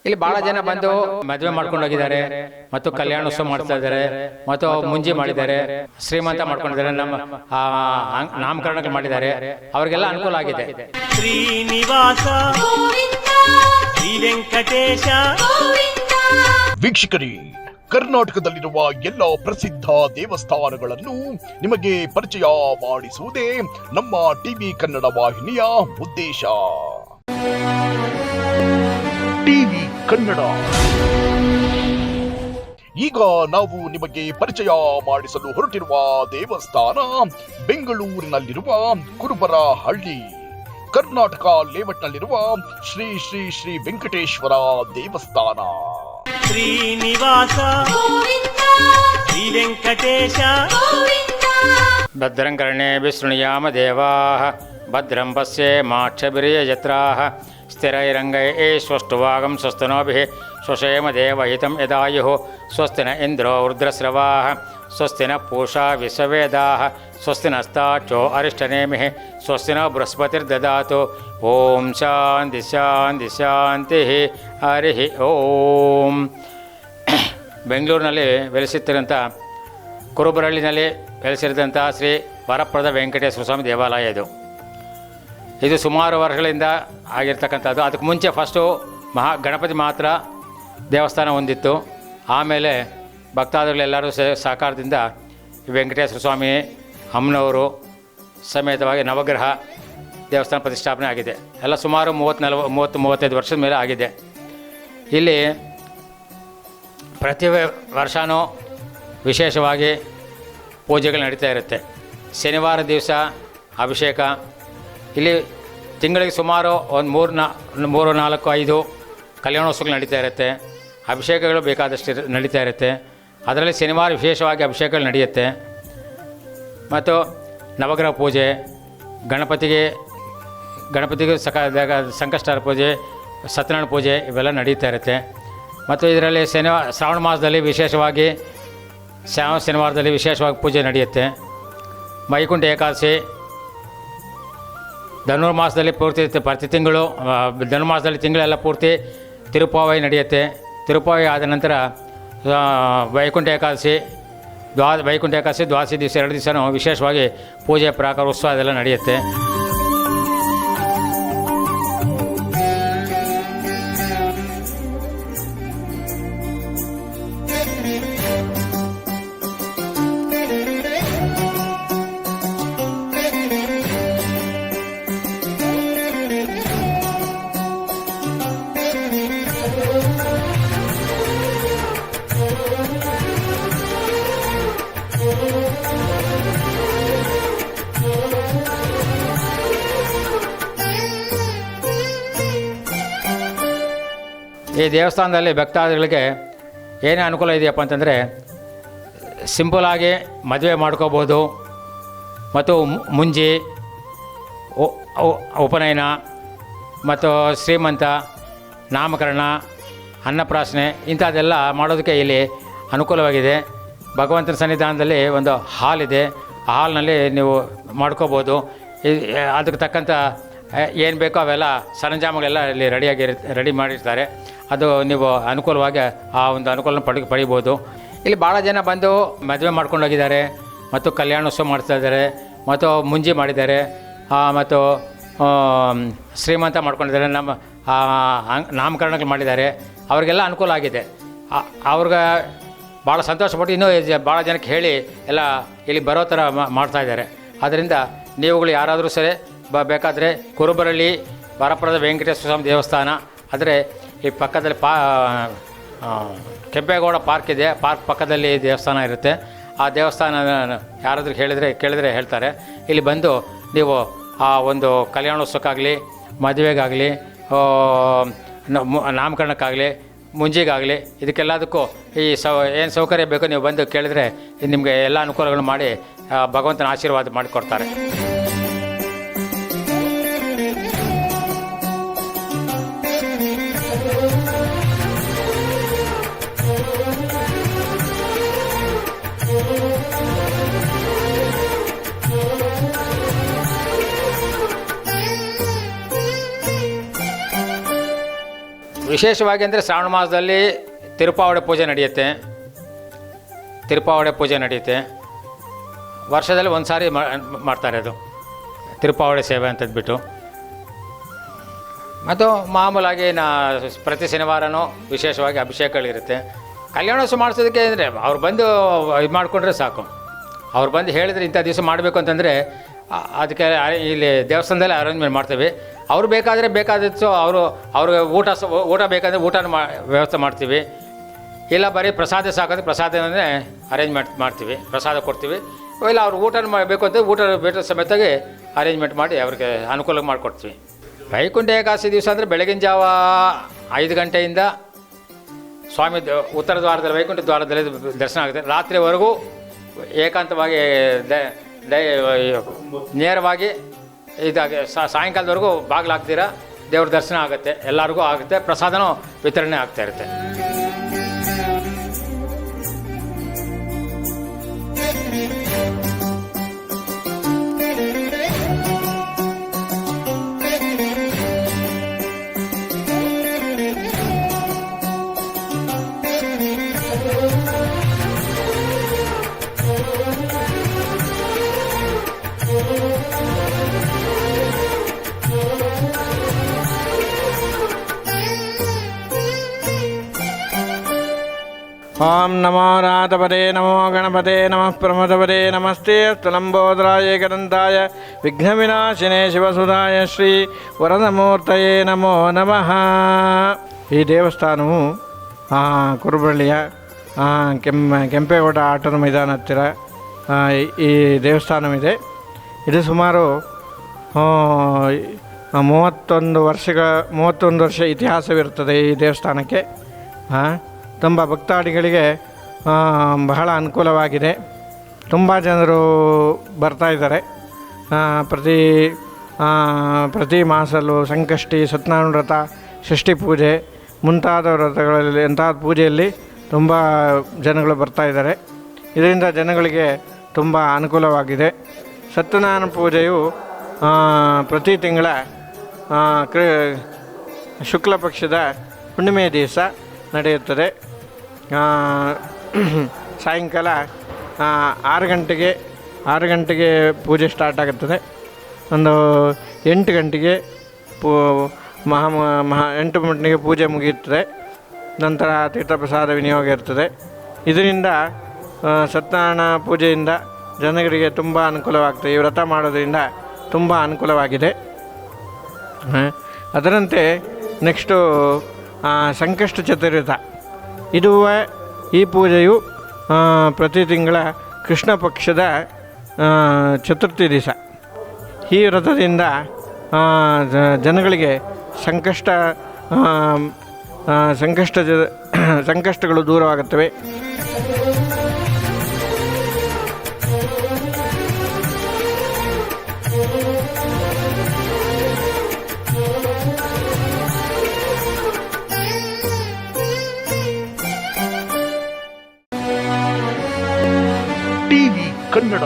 ಇಲ್ಲಿ ಬಹಳ ಜನ ಬಂದು ಮದುವೆ ಮಾಡ್ಕೊಂಡು ಹೋಗಿದ್ದಾರೆ ಮತ್ತು ಕಲ್ಯಾಣೋತ್ಸವ ಮಾಡ್ತಾ ಇದ್ದಾರೆ ಮತ್ತು ಮುಂಜಿ ಮಾಡಿದ್ದಾರೆ, ಶ್ರೀಮಂತ ಮಾಡ್ಕೊಂಡಿದ್ದಾರೆ, ನಮ್ಮ ನಾಮಕರಣಗಳು ಮಾಡಿದ್ದಾರೆ. ಅವರಿಗೆಲ್ಲ ಅನುಕೂಲ ಆಗಿದೆ. ಶ್ರೀನಿವಾಸ ಶ್ರೀ ವೆಂಕಟೇಶ. ವೀಕ್ಷಕರೇ, ಕರ್ನಾಟಕದಲ್ಲಿರುವ ಎಲ್ಲ ಪ್ರಸಿದ್ಧ ದೇವಸ್ಥಾನಗಳನ್ನು ನಿಮಗೆ ಪರಿಚಯ ಮಾಡಿಸುವುದೇ ನಮ್ಮ ಟಿವಿ ಕನ್ನಡ ವಾಹಿನಿಯ ಉದ್ದೇಶ. ಟಿವಿ ಕನ್ನಡ. ಈಗ ನಾವು ನಿಮಗೆ ಪರಿಚಯ ಮಾಡಿಸಲು ಹೊರಟಿರುವ ದೇವಸ್ಥಾನ ಬೆಂಗಳೂರಿನಲ್ಲಿರುವ ಕುರುಬರಹಳ್ಳಿ, ಕರ್ನಾಟಕ ಲೇಔಟ್ನಲ್ಲಿರುವ ಶ್ರೀ ಶ್ರೀ ಶ್ರೀ ವೆಂಕಟೇಶ್ವರ ದೇವಸ್ಥಾನ. ಶ್ರೀನಿವಾಸ ಶ್ರೀ ವೆಂಕಟೇಶ. ಭದ್ರಂ ಕರ್ಣೇಭಿಃ ಶೃಣುಯಾಮ ದೇವಾಃ ಭದ್ರಂ ಪಶ್ಯೇಮಾಕ್ಷಭಿರ್ಯಜತ್ರಾಃ ಸ್ಥಿರೈರಂಗೈಃ ಸ್ವಸ್ತನೋಭಿಃ ಸ್ವಶೇಮ ದೇವಹಿತಂ ಯದಾಯುಃ. ಸ್ವಸ್ತಿ ನ ಇಂದ್ರೋ ವೃದ್ರಸ್ರವಾಃ ಸ್ವಸ್ತಿ ನ ಪೂಷಾ ವಿಶ್ವವೇದಾಃ ಸ್ವಸ್ತಿ ನಸ್ತಾಕ್ಷೋ ಅರಿಷ್ಟನೇಮಿಃ ಸ್ವಸ್ತಿ ನ ಬೃಹಸ್ಪತಿರ್ದದಾತು. ಓಂ ಶಾಂತಿ ಶಾಂತಿ ಶಾಂತಿ. ಹರಿ ಓಂ. ಬೆಂಗಳೂರಿನಲ್ಲಿ ನೆಲೆಸುತ್ತಿರುವಂಥ ಕುರುಬರಹಳ್ಳಿನಲ್ಲಿ ನೆಲೆಸಿರುವಂಥ ಶ್ರೀ ವರಪ್ರದ ವೆಂಕಟೇಶ್ವರ ಸ್ವಾಮಿ ದೇವಾಲಯ ಇದು ಸುಮಾರು ವರ್ಷಗಳಿಂದ ಆಗಿರ್ತಕ್ಕಂಥದ್ದು. ಅದಕ್ಕೆ ಮುಂಚೆ ಫಸ್ಟು ಗಣಪತಿ ಮಾತ್ರ ದೇವಸ್ಥಾನ ಹೊಂದಿತ್ತು. ಆಮೇಲೆ ಭಕ್ತಾದಿಗಳೆಲ್ಲರೂ ಸಹಕಾರದಿಂದ ವೆಂಕಟೇಶ್ವರ ಸ್ವಾಮಿ ಅಮ್ಮನವರು ಸಮೇತವಾಗಿ ನವಗ್ರಹ ದೇವಸ್ಥಾನ ಪ್ರತಿಷ್ಠಾಪನೆ ಆಗಿದೆ. ಎಲ್ಲ ಸುಮಾರು 30-35 ವರ್ಷದ ಮೇಲೆ ಆಗಿದೆ. ಇಲ್ಲಿ ಪ್ರತಿ ವರ್ಷವೂ ವಿಶೇಷವಾಗಿ ಪೂಜೆಗಳು ನಡೀತಾ ಇರುತ್ತೆ. ಶನಿವಾರ ದಿವಸ ಅಭಿಷೇಕ. ಇಲ್ಲಿ ತಿಂಗಳಿಗೆ ಸುಮಾರು ಒಂದು 3-4-5 ಕಲ್ಯಾಣೋತ್ಸವಗಳು ನಡೀತಾ ಇರುತ್ತೆ. ಅಭಿಷೇಕಗಳು ಬೇಕಾದಷ್ಟು ನಡೀತಾ ಇರುತ್ತೆ. ಅದರಲ್ಲಿ ಶನಿವಾರ ವಿಶೇಷವಾಗಿ ಅಭಿಷೇಕಗಳು ನಡೆಯುತ್ತೆ. ಮತ್ತು ನವಗ್ರಹ ಪೂಜೆ, ಗಣಪತಿಗೆ ಸಂಕಷ್ಟಹರ ಪೂಜೆ, ಸತ್ಯನಾರಾಯಣ ಪೂಜೆ ಇವೆಲ್ಲ ನಡೀತಾ ಇರುತ್ತೆ. ಮತ್ತು ಇದರಲ್ಲಿ ಶ್ರಾವಣ ಮಾಸದಲ್ಲಿ ವಿಶೇಷವಾಗಿ ಶನಿವಾರದಲ್ಲಿ ವಿಶೇಷವಾಗಿ ಪೂಜೆ ನಡೆಯುತ್ತೆ. ವೈಕುಂಠ ಏಕಾದಶಿ ಧನುರ್ಮಾಸದಲ್ಲಿ ಪೂರ್ತಿ ಪ್ರತಿ ತಿಂಗಳು ಧನುರ್ಮಾಸದಲ್ಲಿ ತಿಂಗಳೆಲ್ಲ ಪೂರ್ತಿ ತಿರುಪಾವಳಿ ನಡೆಯುತ್ತೆ. ತಿರುಪಾವಳಿ ಆದ ನಂತರ ವೈಕುಂಠ ಏಕಾದಶಿ ದ್ವಾದಶಿ ದಿವಸ 2 ದಿವಸನೂ ವಿಶೇಷವಾಗಿ ಪೂಜೆ ಪ್ರಾಕಾರ ಉತ್ಸವ ಅದೆಲ್ಲ ನಡೆಯುತ್ತೆ. ಈ ದೇವಸ್ಥಾನದಲ್ಲಿ ಭಕ್ತಾದಿಗಳಿಗೆ ಏನೇ ಅನುಕೂಲ ಇದೆಯಪ್ಪ ಅಂತಂದರೆ, ಸಿಂಪಲಾಗಿ ಮದುವೆ ಮಾಡ್ಕೋಬೋದು. ಮತ್ತು ಮುಂಜಿ, ಉಪನಯನ ಮತ್ತು ಶ್ರೀಮಂತ, ನಾಮಕರಣ, ಅನ್ನಪ್ರಾಶನೆ ಇಂಥದ್ದೆಲ್ಲ ಮಾಡೋದಕ್ಕೆ ಇಲ್ಲಿ ಅನುಕೂಲವಾಗಿದೆ. ಭಗವಂತನ ಸನ್ನಿಧಾನದಲ್ಲಿ ಒಂದು ಹಾಲ್ ಇದೆ. ಆ ಹಾಲ್ನಲ್ಲಿ ನೀವು ಮಾಡ್ಕೋಬೋದು. ಅದಕ್ಕೆ ತಕ್ಕಂಥ ಏನು ಬೇಕೋ ಅವೆಲ್ಲ ಸರಂಜಾಮಗಳೆಲ್ಲ ಇಲ್ಲಿ ರೆಡಿ ಮಾಡಿರ್ತಾರೆ. ಅದು ನೀವು ಅನುಕೂಲವಾಗಿ ಆ ಒಂದು ಅನುಕೂಲನ ಪಡಿಬೋದು. ಇಲ್ಲಿ ಭಾಳ ಜನ ಬಂದು ಮದುವೆ ಮಾಡ್ಕೊಂಡು ಹೋಗಿದ್ದಾರೆ ಮತ್ತು ಕಲ್ಯಾಣೋತ್ಸವ ಮಾಡ್ತಾ ಇದ್ದಾರೆ ಮತ್ತು ಮುಂಜಿ ಮಾಡಿದ್ದಾರೆ ಮತ್ತು ಶ್ರೀಮಂತ ಮಾಡ್ಕೊಂಡಿದ್ದಾರೆ, ನಮ್ಮ ನಾಮಕರಣಗಳು ಮಾಡಿದ್ದಾರೆ. ಅವರಿಗೆಲ್ಲ ಅನುಕೂಲ ಆಗಿದೆ. ಅವ್ರಿಗೆ ಭಾಳ ಸಂತೋಷಪಟ್ಟು ಇನ್ನೂ ಭಾಳ ಜನಕ್ಕೆ ಹೇಳಿ ಎಲ್ಲ ಇಲ್ಲಿ ಬರೋ ಥರ ಮಾಡ್ತಾಯಿದ್ದಾರೆ. ಆದ್ದರಿಂದ ನೀವುಗಳು ಯಾರಾದರೂ ಸರಿ ಬೇಕಾದರೆ ಕುರುಬರಹಳ್ಳಿ ವರಪ್ರದ ವೆಂಕಟೇಶ್ವರ ಸ್ವಾಮಿ ದೇವಸ್ಥಾನ, ಆದರೆ ಈ ಪಕ್ಕದಲ್ಲಿ ಕೆಂಪೇಗೌಡ ಪಾರ್ಕ್ ಇದೆ. ಪಾರ್ಕ್ ಪಕ್ಕದಲ್ಲಿ ದೇವಸ್ಥಾನ ಇರುತ್ತೆ. ಆ ದೇವಸ್ಥಾನ ಯಾರಾದರೂ ಕೇಳಿದರೆ ಹೇಳ್ತಾರೆ. ಇಲ್ಲಿ ಬಂದು ನೀವು ಆ ಒಂದು ಕಲ್ಯಾಣೋತ್ಸವಕ್ಕಾಗಲಿ, ಮದುವೆಗಾಗಲಿ, ನಾಮಕರಣಕ್ಕಾಗಲಿ, ಮುಂಜಿಗಾಗಲಿ ಇದಕ್ಕೆಲ್ಲದಕ್ಕೂ ಏನು ಸೌಕರ್ಯ ಬೇಕೋ ನೀವು ಬಂದು ಕೇಳಿದರೆ ನಿಮಗೆ ಎಲ್ಲ ಅನುಕೂಲಗಳನ್ನು ಮಾಡಿ ಭಗವಂತನ ಆಶೀರ್ವಾದ ಮಾಡಿಕೊಡ್ತಾರೆ. ವಿಶೇಷವಾಗಿ ಅಂದರೆ ಶ್ರಾವಣ ಮಾಸದಲ್ಲಿ ತಿರುಪಾವಡೆ ಪೂಜೆ ನಡೆಯುತ್ತೆ. ತಿರುಪಾವಡೆ ಪೂಜೆ ನಡೆಯುತ್ತೆ. ವರ್ಷದಲ್ಲಿ ಒಂದು ಸಾರಿ ಮಾಡ್ತಾರೆ ಅದು ತಿರುಪಾವಡೆ ಸೇವೆ ಅಂತಂದ್ಬಿಟ್ಟು. ಮತ್ತು ಮಾಮೂಲಾಗಿ ಪ್ರತಿ ಶನಿವಾರನೂ ವಿಶೇಷವಾಗಿ ಅಭಿಷೇಕಗಳಿರುತ್ತೆ. ಕಲ್ಯಾಣೋತ್ಸವ ಮಾಡಿಸೋದಕ್ಕೆ ಅಂದರೆ ಅವ್ರು ಬಂದು ಇದು ಮಾಡಿಕೊಂಡ್ರೆ ಸಾಕು. ಅವ್ರು ಬಂದು ಹೇಳಿದರೆ ಇಂಥ ದಿವಸ ಮಾಡಬೇಕು ಅಂತಂದರೆ ಅದಕ್ಕೆ ಇಲ್ಲಿ ದೇವಸ್ಥಾನದಲ್ಲಿ ಅರೇಂಜ್ಮೆಂಟ್ ಮಾಡ್ತೀವಿ. ಅವ್ರು ಬೇಕಾದಷ್ಟು ಅವ್ರಿಗೆ ಊಟ ಬೇಕಾದರೆ ಊಟನ ವ್ಯವಸ್ಥೆ ಮಾಡ್ತೀವಿ. ಇಲ್ಲ ಬರೀ ಪ್ರಸಾದ ಸಾಕಂದ್ರೆ ಪ್ರಸಾದನೇ ಅರೇಂಜ್ಮೆಂಟ್ ಮಾಡ್ತೀವಿ, ಪ್ರಸಾದ ಕೊಡ್ತೀವಿ. ಇಲ್ಲ ಅವ್ರು ಊಟನ ಬೇಕು ಅಂತ ಊಟ ಬೇಟ ಸಮೇತಾಗಿ ಅರೇಂಜ್ಮೆಂಟ್ ಮಾಡಿ ಅವ್ರಿಗೆ ಅನುಕೂಲ ಮಾಡಿಕೊಡ್ತೀವಿ. ವೈಕುಂಠ ಏಕಾದಶಿ ದಿವಸ ಅಂದರೆ ಬೆಳಗಿನ ಜಾವ 5 ಗಂಟೆಯಿಂದ ಸ್ವಾಮಿ ಉತ್ತರ ದ್ವಾರದಲ್ಲಿ ವೈಕುಂಠ ದ್ವಾರದಲ್ಲಿ ದರ್ಶನ ಆಗುತ್ತೆ. ರಾತ್ರಿವರೆಗೂ ಏಕಾಂತವಾಗಿ ನೇರವಾಗಿ ಇದಾಗಿ ಸಾಯಂಕಾಲದವರೆಗೂ ಬಾಗಿಲಾಗ್ತೀರಾ ದೇವ್ರ ದರ್ಶನ ಆಗುತ್ತೆ, ಎಲ್ಲರಿಗೂ ಆಗುತ್ತೆ. ಪ್ರಸಾದನೂ ವಿತರಣೆ ಆಗ್ತಾ ಇರುತ್ತೆ. ಓಂ ನಮೋ ನಾಥಪದೇ ನಮೋ ಗಣಪತೆ ನಮಃ ಪ್ರಮದಪದೇ ನಮಸ್ತೆ ಅಸ್ತು ಲಂಬೋದರಾಯ ಏಕದಂತಾಯ ವಿಘ್ನವಿನಾಶಿನೇ ಶಿವಸುಧಾಯ ಶ್ರೀ ವರದಮೂರ್ತಯೇ ನಮೋ ನಮಃ. ಈ ದೇವಸ್ಥಾನವು ಕುರುಬಳ್ಳಿಯ ಕೆಂಪೇಗೌಡ ಆಟದ ಮೈದಾನ ಹತ್ತಿರ ಈ ದೇವಸ್ಥಾನವಿದೆ. ಇದು ಸುಮಾರು 31 ವರ್ಷ ಇತಿಹಾಸವಿರುತ್ತದೆ ಈ ದೇವಸ್ಥಾನಕ್ಕೆ. ತುಂಬ ಭಕ್ತಾದಿಗಳಿಗೆ ಬಹಳ ಅನುಕೂಲವಾಗಿದೆ. ತುಂಬ ಜನರು ಬರ್ತಾಯಿದ್ದಾರೆ. ಪ್ರತಿ ಮಾಸಲ್ಲೂ ಸಂಕಷ್ಟಿ, ಸತ್ಯನಾರಾಯಣ ವ್ರತ, ಷಷ್ಠಿ ಪೂಜೆ ಮುಂತಾದ ವ್ರತಗಳಲ್ಲಿ ಪೂಜೆಯಲ್ಲಿ ತುಂಬ ಜನಗಳು ಬರ್ತಾಯಿದ್ದಾರೆ. ಇದರಿಂದ ಜನಗಳಿಗೆ ತುಂಬ ಅನುಕೂಲವಾಗಿದೆ. ಸತ್ಯನಾರಾಯಣ ಪೂಜೆಯು ಪ್ರತಿ ತಿಂಗಳ ಶುಕ್ಲ ಪಕ್ಷದ ಹುಣ್ಣಿಮೆ ದಿವಸ ನಡೆಯುತ್ತದೆ. ಸಾಯಂಕಾಲ 6 ಗಂಟೆಗೆ ಪೂಜೆ ಸ್ಟಾರ್ಟ್ ಆಗುತ್ತದೆ. ಒಂದು 8 ಗಂಟೆಗೆ 8 ಗಂಟೆಗೆ ಪೂಜೆ ಮುಗಿಯುತ್ತದೆ. ನಂತರ ತೀರ್ಥಪ್ರಸಾದ ವಿನಿಯೋಗ ಇರ್ತದೆ. ಇದರಿಂದ ಸತ್ಯನಾರಾಯಣ ಪೂಜೆಯಿಂದ ಜನಗಳಿಗೆ ತುಂಬ ಅನುಕೂಲವಾಗ್ತದೆ. ಈ ವ್ರತ ಮಾಡೋದರಿಂದ ತುಂಬ ಅನುಕೂಲವಾಗಿದೆ. ಅದರಂತೆ ನೆಕ್ಸ್ಟು ಸಂಕಷ್ಟ ಚತುರ್ವ್ರತ. ಈ ಪೂಜೆಯು ಪ್ರತಿ ತಿಂಗಳ ಕೃಷ್ಣ ಪಕ್ಷದ ಚತುರ್ಥಿ ದಿವಸ. ಈ ವ್ರತದಿಂದ ಜನಗಳಿಗೆ ಸಂಕಷ್ಟಗಳು ದೂರವಾಗುತ್ತವೆ. ಟಿವಿ ಕನ್ನಡ.